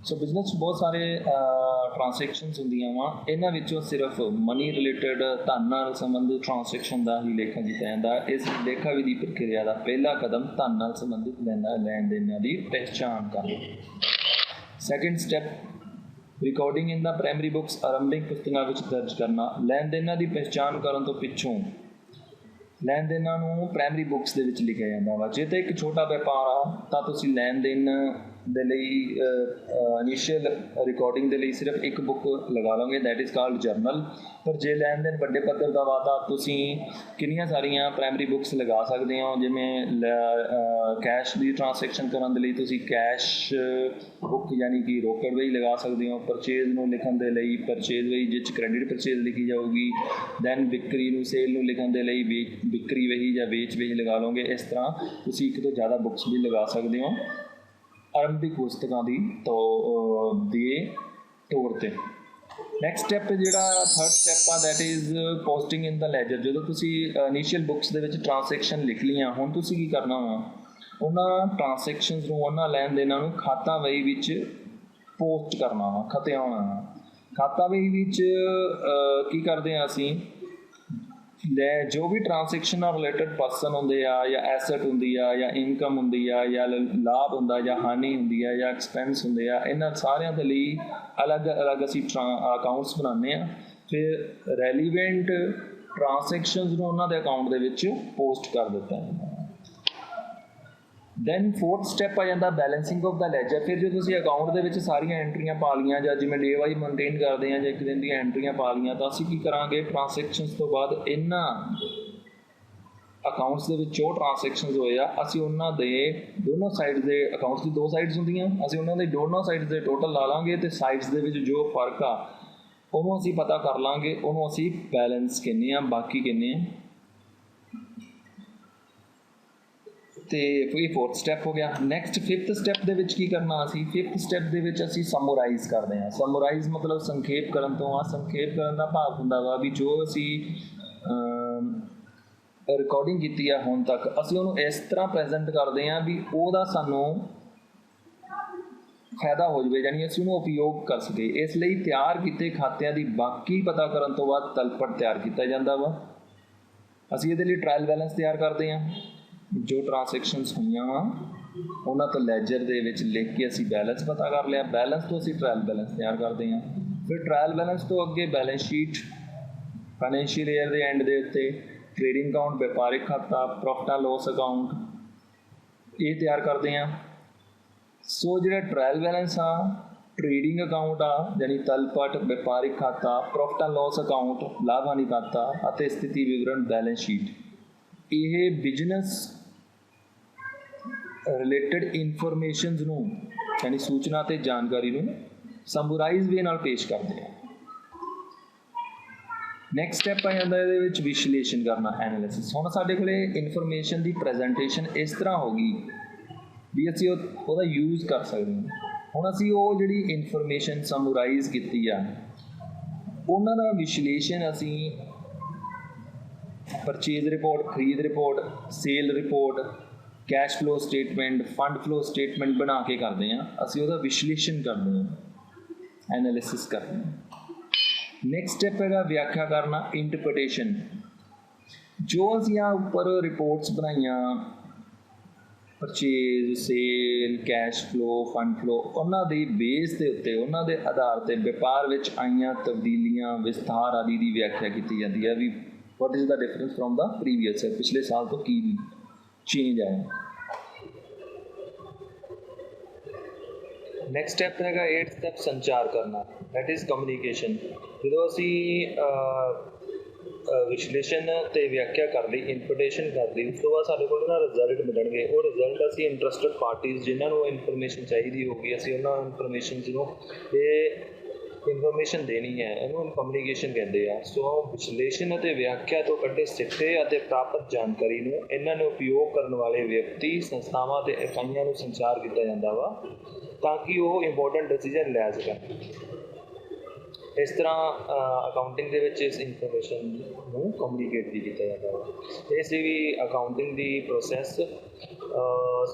ਸੋ ਬਿਜ਼ਨਸ 'ਚ ਬਹੁਤ ਸਾਰੇ ਟ੍ਰਾਂਸੈਕਸ਼ਨਸ ਹੁੰਦੀਆਂ ਵਾ, ਇਹਨਾਂ ਵਿੱਚੋਂ ਸਿਰਫ ਮਨੀ ਰਿਲੇਟਡ, ਧਨ ਨਾਲ ਸੰਬੰਧਿਤ ਟ੍ਰਾਂਸੈਕਸ਼ਨ ਦਾ ਹੀ ਲੇਖਾ ਕੀਤਾ ਜਾਂਦਾ। ਇਸ ਲੇਖਾ ਵਿਧੀ ਪ੍ਰਕਿਰਿਆ ਦਾ ਪਹਿਲਾ ਕਦਮ ਧਨ ਨਾਲ ਸੰਬੰਧਿਤ ਲੈਣ ਦੇਣਾਂ ਦੀ ਪਹਿਚਾਣ ਕਰਨਾ। ਸੈਕਿੰਡ ਸਟੈਪ ਰਿਕਾਰਡਿੰਗ ਇਨ ਦਾ ਪ੍ਰਾਇਮਰੀ ਬੁੱਕਸ, ਆਰੰਭਿਕ ਪੁਸਤਕਾਂ ਵਿੱਚ ਦਰਜ ਕਰਨਾ। ਲੈਣ ਦੇਣਾਂ ਦੀ ਪਹਿਚਾਣ ਕਰਨ ਤੋਂ ਪਿੱਛੋਂ ਲੈਣ ਦੇਣਾਂ ਨੂੰ ਪ੍ਰਾਇਮਰੀ ਬੁੱਕਸ ਦੇ ਵਿੱਚ ਲਿਖਿਆ ਜਾਂਦਾ ਵਾ। ਜੇ ਤਾਂ ਇੱਕ ਛੋਟਾ ਵਪਾਰ ਆ ਤਾਂ ਤੁਸੀਂ ਲੈਣ ਦੇਣ ਦੇ ਲਈ ਇਨੀਸ਼ੀਅਲ ਰਿਕਾਰਡਿੰਗ ਦੇ ਲਈ ਸਿਰਫ ਇੱਕ ਬੁੱਕ ਲਗਾ ਲਓਗੇ, ਦੈਟ ਇਜ਼ ਕਾਲਡ ਜਰਨਲ। ਪਰ ਜੇ ਲੈਣ ਦੇਣ ਵੱਡੇ ਪੱਧਰ ਦਾ ਵਾ ਤਾਂ ਤੁਸੀਂ ਕਿੰਨੀਆਂ ਸਾਰੀਆਂ ਪ੍ਰਾਇਮਰੀ ਬੁੱਕਸ ਲਗਾ ਸਕਦੇ ਹੋ। ਜਿਵੇਂ ਕੈਸ਼ ਦੀ ਟ੍ਰਾਂਸੈਕਸ਼ਨ ਕਰਨ ਦੇ ਲਈ ਤੁਸੀਂ ਕੈਸ਼ ਬੁੱਕ ਯਾਨੀ ਕਿ ਰੋਕੜ ਵਹੀ ਲਗਾ ਸਕਦੇ ਹੋ। ਪਰਚੇਜ਼ ਨੂੰ ਲਿਖਣ ਦੇ ਲਈ ਪਰਚੇਜ਼ ਵਹੀ, ਜਿਸ 'ਚ ਕ੍ਰੈਡਿਟ ਪਰਚੇਜ਼ ਲਿਖੀ ਜਾਊਗੀ। ਦੈਨ ਵਿਕਰੀ ਨੂੰ, ਸੇਲ ਨੂੰ ਲਿਖਣ ਦੇ ਲਈ ਵਿਕਰੀ ਵਹੀ ਜਾਂ ਵੇਚ ਵਹੀ ਲਗਾ ਲਓਗੇ। ਇਸ ਤਰ੍ਹਾਂ ਤੁਸੀਂ ਇੱਕ ਤੋਂ ਜ਼ਿਆਦਾ ਬੁੱਕਸ ਵੀ ਲਗਾ ਸਕਦੇ ਹੋ ਆਰੰਭਿਕ ਪੁਸਤਕਾਂ ਦੀ ਤੌਰ 'ਤੇ। ਨੈਕਸਟ ਸਟੈਪ ਜਿਹੜਾ ਥਰਡ ਸਟੈਪ ਆ, that is posting in the ledger. ਜਦੋਂ ਤੁਸੀਂ ਇਨੀਸ਼ੀਅਲ ਬੁੱਕਸ ਦੇ ਵਿੱਚ ਟ੍ਰਾਂਸੈਕਸ਼ਨ ਲਿਖ ਲਈਆਂ, ਹੁਣ ਤੁਸੀਂ ਕੀ ਕਰਨਾ ਵਾ, ਉਹਨਾਂ ਟ੍ਰਾਂਸੈਕਸ਼ਨਸ ਨੂੰ, ਉਹਨਾਂ ਲੈਣ ਦੇਣਾਂ ਨੂੰ ਖਾਤਾ ਵਹੀ ਵਿੱਚ ਪੋਸਟ ਕਰਨਾ ਵਾ, ਖਤਿਆਉਣਾ ਵਾ। ਖਾਤਾ ਵਹੀ ਵਿੱਚ ਕੀ ਕਰਦੇ ਹਾਂ ਅਸੀਂ, ਜੋ ਵੀ ਟ੍ਰਾਂਸੈਕਸ਼ਨ ਨਾਲ ਰਿਲੇਟਡ ਪਰਸਨ ਹੁੰਦੇ ਆ, ਜਾਂ ਐਸਟ ਹੁੰਦੀ ਆ, ਜਾਂ ਇਨਕਮ ਹੁੰਦੀ ਆ, ਜਾਂ ਲਾਭ ਹੁੰਦਾ, ਜਾਂ ਹਾਨੀ ਹੁੰਦੀ ਆ, ਜਾਂ ਐਕਸਪੈਂਸ ਹੁੰਦੇ ਆ, ਇਹਨਾਂ ਸਾਰਿਆਂ ਦੇ ਲਈ ਅਲੱਗ ਅਲੱਗ ਅਸੀਂ ਅਕਾਊਂਟਸ ਬਣਾਉਂਦੇ ਹਾਂ। ਫਿਰ ਰੈਲੀਵੈਂਟ ਟ੍ਰਾਂਸੈਕਸ਼ਨਸ ਨੂੰ ਉਹਨਾਂ ਦੇ ਅਕਾਊਂਟ ਦੇ ਵਿੱਚ ਪੋਸਟ ਕਰ ਦਿੱਤਾ ਜਾਂਦਾ। ਦੈਨ ਫੋਰਥ ਸਟੈਪ ਆ ਜਾਂਦਾ ਬੈਲੈਂਸਿੰਗ ਆਫ ਦਾ ਲੈਜਰ। ਫਿਰ ਜੇ ਤੁਸੀਂ ਅਕਾਊਂਟ ਦੇ ਵਿੱਚ ਸਾਰੀਆਂ ਐਂਟਰੀਆਂ ਪਾ ਲਈਆਂ, ਜਾਂ ਜਿਵੇਂ ਡੇ ਵਾਈਜ਼ ਮੇਨਟੇਨ ਕਰਦੇ ਹਾਂ, ਜਾਂ ਇੱਕ ਦਿਨ ਦੀਆਂ ਐਂਟਰੀਆਂ ਪਾ ਲਈਆਂ, ਤਾਂ ਅਸੀਂ ਕੀ ਕਰਾਂਗੇ, ਟ੍ਰਾਂਸੈਕਸ਼ਨਸ ਤੋਂ ਬਾਅਦ ਇਹਨਾਂ ਅਕਾਊਂਟਸ ਦੇ ਵਿੱਚ ਜੋ ਟ੍ਰਾਂਸੈਕਸ਼ਨਸ ਹੋਏ ਆ, ਅਸੀਂ ਉਹਨਾਂ ਦੇ ਦੋਨੋਂ ਸਾਈਡ ਦੇ, ਅਕਾਊਂਟਸ ਦੀ ਦੋ ਸਾਈਡਸ ਹੁੰਦੀਆਂ, ਅਸੀਂ ਉਹਨਾਂ ਦੇ ਦੋਨੋਂ ਸਾਈਡਸ ਦੇ ਟੋਟਲ ਲਾ ਲਾਂਗੇ, ਅਤੇ ਸਾਈਡਸ ਦੇ ਵਿੱਚ ਜੋ ਫਰਕ ਆ ਉਹਨੂੰ ਅਸੀਂ ਪਤਾ ਕਰ ਲਾਂਗੇ, ਉਹਨੂੰ ਅਸੀਂ ਬੈਲੈਂਸ ਕਹਿੰਦੇ ਹਾਂ, ਬਾਕੀ ਕਹਿੰਦੇ ਹਾਂ। ਅਤੇ ਇਹ ਫੋਰਥ ਸਟੈਪ ਹੋ ਗਿਆ। ਨੈਕਸਟ ਫਿਫਥ ਸਟੈਪ ਦੇ ਵਿੱਚ ਕੀ ਕਰਨਾ, ਅਸੀਂ ਫਿਫਥ ਸਟੈਪ ਦੇ ਵਿੱਚ ਅਸੀਂ ਸਮਰਾਈਜ਼ ਕਰਦੇ ਹਾਂ। ਸਮਰਾਈਜ਼ ਮਤਲਬ ਸੰਖੇਪ ਕਰਨ ਤੋਂ ਆ। ਸੰਖੇਪ ਕਰਨ ਦਾ ਭਾਵ ਹੁੰਦਾ ਵਾ ਵੀ ਜੋ ਅਸੀਂ ਰਿਕਾਰਡਿੰਗ ਕੀਤੀ ਆ ਹੁਣ ਤੱਕ, ਅਸੀਂ ਉਹਨੂੰ ਇਸ ਤਰ੍ਹਾਂ ਪ੍ਰੈਜੈਂਟ ਕਰਦੇ ਹਾਂ ਵੀ ਉਹਦਾ ਸਾਨੂੰ ਫਾਇਦਾ ਹੋ ਜਾਵੇ, ਯਾਨੀ ਅਸੀਂ ਉਹਨੂੰ ਉਪਯੋਗ ਕਰ ਸਕੀਏ। ਇਸ ਲਈ ਤਿਆਰ ਕੀਤੇ ਖਾਤਿਆਂ ਦੀ ਬਾਕੀ ਪਤਾ ਕਰਨ ਤੋਂ ਬਾਅਦ ਤਲਪਟ ਤਿਆਰ ਕੀਤਾ ਜਾਂਦਾ ਵਾ। ਅਸੀਂ ਇਹਦੇ ਲਈ ਟਰਾਇਲ ਬੈਲੈਂਸ ਤਿਆਰ ਕਰਦੇ ਹਾਂ। ਜੋ ਟ੍ਰਾਂਸੈਕਸ਼ਨਸ ਹੋਈਆਂ ਵਾ ਉਹਨਾਂ ਤੋਂ ਲੈਜਰ ਦੇ ਵਿੱਚ ਲਿਖ ਕੇ ਅਸੀਂ ਬੈਲੈਂਸ ਪਤਾ ਕਰ ਲਿਆ। ਬੈਲੈਂਸ ਤੋਂ ਅਸੀਂ ਟਰਾਇਲ ਬੈਲੈਂਸ ਤਿਆਰ ਕਰਦੇ ਹਾਂ। ਫਿਰ ਟਰਾਇਲ ਬੈਲੈਂਸ ਤੋਂ ਅੱਗੇ ਬੈਲੈਂਸ ਸ਼ੀਟ, ਫਾਈਨੈਂਸ਼ੀਅਲ ਈਅਰ ਦੇ ਐਂਡ ਦੇ ਉੱਤੇ ਟ੍ਰੇਡਿੰਗ ਅਕਾਊਂਟ, ਵਪਾਰਿਕ ਖਾਤਾ, ਪ੍ਰੋਫਿਟ ਐਂਡ ਲੋਸ ਅਕਾਊਂਟ, ਇਹ ਤਿਆਰ ਕਰਦੇ ਹਾਂ। ਸੋ ਜਿਹੜਾ ਟਰਾਇਲ ਬੈਲੈਂਸ ਆ, ਟ੍ਰੇਡਿੰਗ ਅਕਾਊਂਟ ਆ ਯਾਨੀ ਤਲਪਟ, ਵਪਾਰਿਕ ਖਾਤਾ, ਪ੍ਰੋਫਿਟ ਐਂਡ ਲੋਸ ਅਕਾਊਂਟ, ਲਾਭ ਹਾਨੀ ਖਾਤਾ ਅਤੇ ਸਥਿਤੀ ਵਿਵਰਣ ਬੈਲੈਂਸ ਸ਼ੀਟ, ਇਹ ਬਿਜ਼ਨਸ ਰਿਲੇਟਡ ਇਨਫੋਰਮੇਸ਼ਨਸ ਨੂੰ ਯਾਨੀ ਸੂਚਨਾ ਅਤੇ ਜਾਣਕਾਰੀ ਨੂੰ ਸਮਰਾਈਜ਼ ਵੇ ਨਾਲ ਪੇਸ਼ ਕਰਦੇ ਆ। ਨੈਕਸਟ ਸਟੈਪ ਆ ਜਾਂਦਾ ਇਹਦੇ ਵਿੱਚ ਵਿਸ਼ਲੇਸ਼ਣ ਕਰਨਾ, ਐਨਾਲਿਸਿਸ। ਹੁਣ ਸਾਡੇ ਕੋਲੇ ਇਨਫੋਰਮੇਸ਼ਨ ਦੀ ਪ੍ਰੈਜੈਂਟੇਸ਼ਨ ਇਸ ਤਰ੍ਹਾਂ ਹੋ ਗਈ ਵੀ ਅਸੀਂ ਉਹਦਾ ਯੂਜ਼ ਕਰ ਸਕਦੇ ਹਾਂ। ਹੁਣ ਅਸੀਂ ਉਹ ਜਿਹੜੀ ਇਨਫੋਰਮੇਸ਼ਨ ਸਮਰਾਈਜ਼ ਕੀਤੀ ਆ ਉਹਨਾਂ ਦਾ ਵਿਸ਼ਲੇਸ਼ਣ ਅਸੀਂ ਪਰਚੇਜ਼ ਰਿਪੋਰਟ, ਖਰੀਦ report, sale report, cash flow statement, fund flow statement ਬਣਾ ਕੇ ਕਰਦੇ ਹਾਂ। ਅਸੀਂ ਉਹਦਾ ਵਿਸ਼ਲੇਸ਼ਣ ਕਰਦੇ ਹਾਂ, ਐਨਾਲਿਸਿਸ ਕਰਦੇ ਹਾਂ। ਨੈਕਸਟ ਸਟੈਪ ਹੈਗਾ ਵਿਆਖਿਆ ਕਰਨਾ, ਇੰਟਰਪ੍ਰੀਟੇਸ਼ਨ। ਜੋ ਅਸੀਂ ਆ ਉੱਪਰ ਰਿਪੋਰਟਸ ਬਣਾਈਆਂ purchase, sale, cash flow, fund flow, ਉਹਨਾਂ ਦੇ ਬੇਸ ਦੇ ਉੱਤੇ, ਉਹਨਾਂ ਦੇ ਆਧਾਰ 'ਤੇ ਵਪਾਰ ਵਿੱਚ ਆਈਆਂ ਤਬਦੀਲੀਆਂ, ਵਿਸਥਾਰ ਆਦਿ ਦੀ ਵਿਆਖਿਆ ਕੀਤੀ ਜਾਂਦੀ ਹੈ ਵੀ what is the difference from the previous year, ਪਿਛਲੇ ਸਾਲ ਤੋਂ ਕੀ ਚੇਂਜ ਆਇਆ। ਨੈਕਸਟ ਸਟੈਪ ਹੈਗਾ 8th ਸਟੈਪ ਸੰਚਾਰ ਕਰਨਾ, ਦੈਟ ਇਜ਼ ਕਮਿਊਨੀਕੇਸ਼ਨ। ਜਦੋਂ ਅਸੀਂ ਵਿਸ਼ਲੇਸ਼ਣ ਅਤੇ ਵਿਆਖਿਆ ਕਰ ਲਈ, ਇੰਟਰਪ੍ਰੀਟੇਸ਼ਨ ਕਰ ਲਈ, ਉਸ ਤੋਂ ਬਾਅਦ ਸਾਡੇ ਕੋਲ ਨਾ ਰਿਜ਼ਲਟ ਮਿਲਣਗੇ। ਉਹ ਰਿਜ਼ਲਟ ਅਸੀਂ ਇੰਟਰਸਟਡ ਪਾਰਟੀਜ਼ ਜਿਨ੍ਹਾਂ ਨੂੰ ਇਨਫੋਰਮੇਸ਼ਨ ਚਾਹੀਦੀ ਹੋਊਗੀ, ਅਸੀਂ ਉਹਨਾਂ ਇਨਫੋਰਮੇਸ਼ਨ ਨੂੰ ਇਹ ਇਨਫੋਰਮੇਸ਼ਨ ਦੇਣੀ ਹੈ, ਇਹਨੂੰ ਕਮਿਊਨੀਕੇਸ਼ਨ ਕਹਿੰਦੇ ਆ। ਸੋ ਵਿਸ਼ਲੇਸ਼ਣ ਅਤੇ ਵਿਆਖਿਆ ਤੋਂ ਕੱਢੇ ਸਿੱਟੇ ਅਤੇ ਪ੍ਰਾਪਤ ਜਾਣਕਾਰੀ ਨੂੰ ਇਹਨਾਂ ਨੂੰ ਉਪਯੋਗ ਕਰਨ ਵਾਲੇ ਵਿਅਕਤੀ, ਸੰਸਥਾਵਾਂ ਅਤੇ ਇਕਾਈਆਂ ਨੂੰ ਸੰਚਾਰ ਕੀਤਾ ਜਾਂਦਾ ਵਾ ਤਾਂ ਕਿ ਉਹ ਇੰਪੋਰਟੈਂਟ ਡਿਸੀਜ਼ਨ ਲੈ ਸਕਣ। ਇਸ ਤਰ੍ਹਾਂ ਅਕਾਊਂਟਿੰਗ ਦੇ ਵਿੱਚ ਇਸ ਇਨਫੋਰਮੇਸ਼ਨ ਨੂੰ ਕਮਿਊਨੀਕੇਟ ਵੀ ਕੀਤਾ ਜਾਂਦਾ ਵਾ। ਇਹ ਸੀ ਵੀ ਅਕਾਊਂਟਿੰਗ ਦੀ ਪ੍ਰੋਸੈਸ।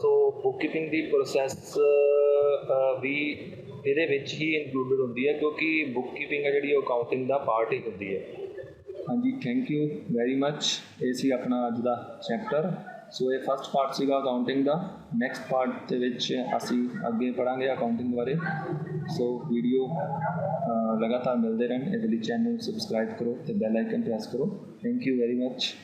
ਸੋ ਬੁੱਕ ਕੀਪਿੰਗ ਦੀ ਪ੍ਰੋਸੈਸ ਵੀ ਇਹਦੇ ਵਿੱਚ ਹੀ ਇਨਕਲੂਡਡ ਹੁੰਦੀ ਹੈ ਕਿਉਂਕਿ ਬੁੱਕ ਕੀਪਿੰਗ ਹੈ ਜਿਹੜੀ ਉਹ ਅਕਾਊਂਟਿੰਗ ਦਾ ਪਾਰਟ ਹੀ ਹੁੰਦੀ ਹੈ। ਹਾਂਜੀ, ਥੈਂਕ ਯੂ ਵੈਰੀ ਮੱਚ। ਇਹ ਸੀ ਆਪਣਾ ਅੱਜ ਦਾ ਚੈਪਟਰ। ਸੋ ਇਹ ਫਸਟ ਪਾਰਟ ਸੀਗਾ ਅਕਾਊਂਟਿੰਗ ਦਾ। ਨੈਕਸਟ ਪਾਰਟ ਦੇ ਵਿੱਚ ਅਸੀਂ ਅੱਗੇ ਪੜ੍ਹਾਂਗੇ ਅਕਾਊਂਟਿੰਗ ਬਾਰੇ। ਸੋ ਵੀਡੀਓ ਲਗਾਤਾਰ ਮਿਲਦੇ ਰਹਿਣ, ਇਹਦੇ ਲਈ ਚੈਨਲ ਸਬਸਕ੍ਰਾਈਬ ਕਰੋ ਅਤੇ ਬੈਲ ਆਈਕਨ ਪ੍ਰੈਸ ਕਰੋ। Thank you very much.